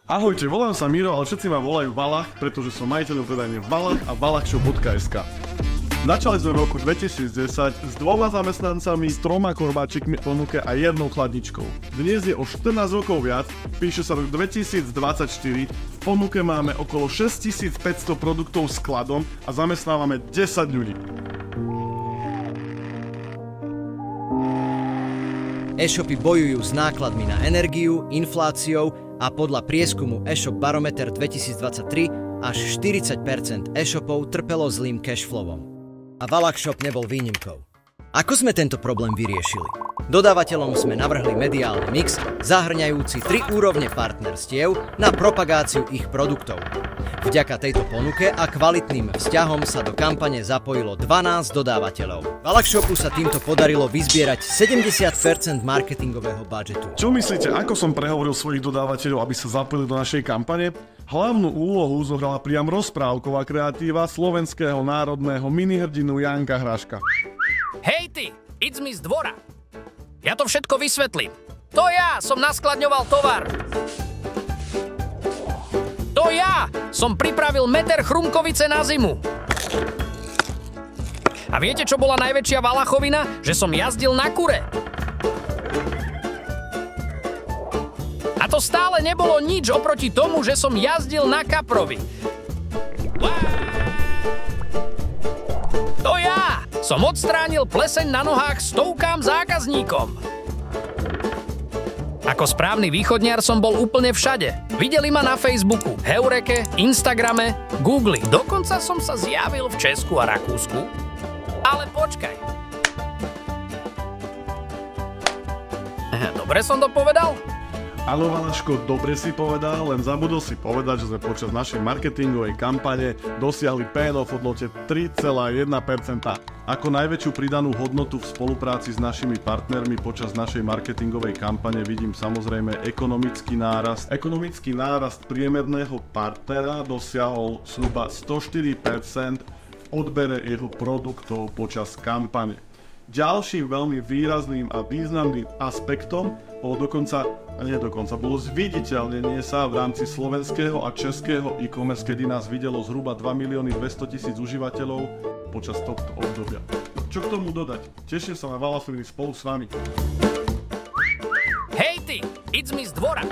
Ahojte, volám sa Miro, ale všetci ma volajú Valach, pretože som majiteľom predajne Valach a valachshop.sk. Začali sme v roku 2010 s 2 zamestnancami, s 3 korbáčikmi v ponuke a 1 chladničkou. Dnes je o 14 rokov viac, píše sa rok 2024, v ponuke máme okolo 6500 produktov skladom a zamestnávame 10 ľudí. E-shopy bojujú s nákladmi na energiu, infláciou a podľa prieskumu e-shop Barometer 2023 až 40% e-shopov trpelo zlým cashflowom. A Valachshop nebol výnimkou. Ako sme tento problém vyriešili? Dodávateľom sme navrhli mediálny mix, zahŕňajúci 3 úrovne partnerstiev na propagáciu ich produktov. Vďaka tejto ponuke a kvalitným vzťahom sa do kampane zapojilo 12 dodávateľov. Valachshopu sa týmto podarilo vyzbierať 70% marketingového budžetu. Čo myslíte, ako som prehovoril svojich dodávateľov, aby sa zapojili do našej kampane? Hlavnú úlohu zohrala priam rozprávková kreatíva slovenského národného minihrdinu Janka Hraška. Hej ty, idz mi z dvora. Ja to všetko vysvetlím. To ja som naskladňoval tovar. To ja som pripravil meter chrumkovice na zimu. A viete, čo bola najväčšia valachovina? Že som jazdil na kure. A to stále nebolo nič oproti tomu, že som jazdil na kaprovi. To ja som odstránil pleseň na nohách stovkám zákazníkom. Ako správny východniar som bol úplne všade. Videli ma na Facebooku, Heureke, Instagrame, Google. Dokonca som sa zjavil v Česku a Rakúsku. Ale počkaj. Dobre som to povedal? Áno, Valaško, dobre si povedal, len zabudol si povedať, že sme počas našej marketingovej kampane dosiahli payoff v hodnote 3,1%. Ako najväčšiu pridanú hodnotu v spolupráci s našimi partnermi počas našej marketingovej kampane vidím samozrejme ekonomický nárast. Ekonomický nárast priemerného partnera dosiahol zhruba 104% v odbere jeho produktov počas kampane. Ďalším veľmi výrazným a významným aspektom bolo zviditeľnenie sa v rámci slovenského a českého e-commerce, kedy nás videlo zhruba 2 200 000 užívateľov počas tohto obdobia. Čo k tomu dodať? Teším sa na Valachoviny spolu s vami. Hej ty, idz mi z dvora.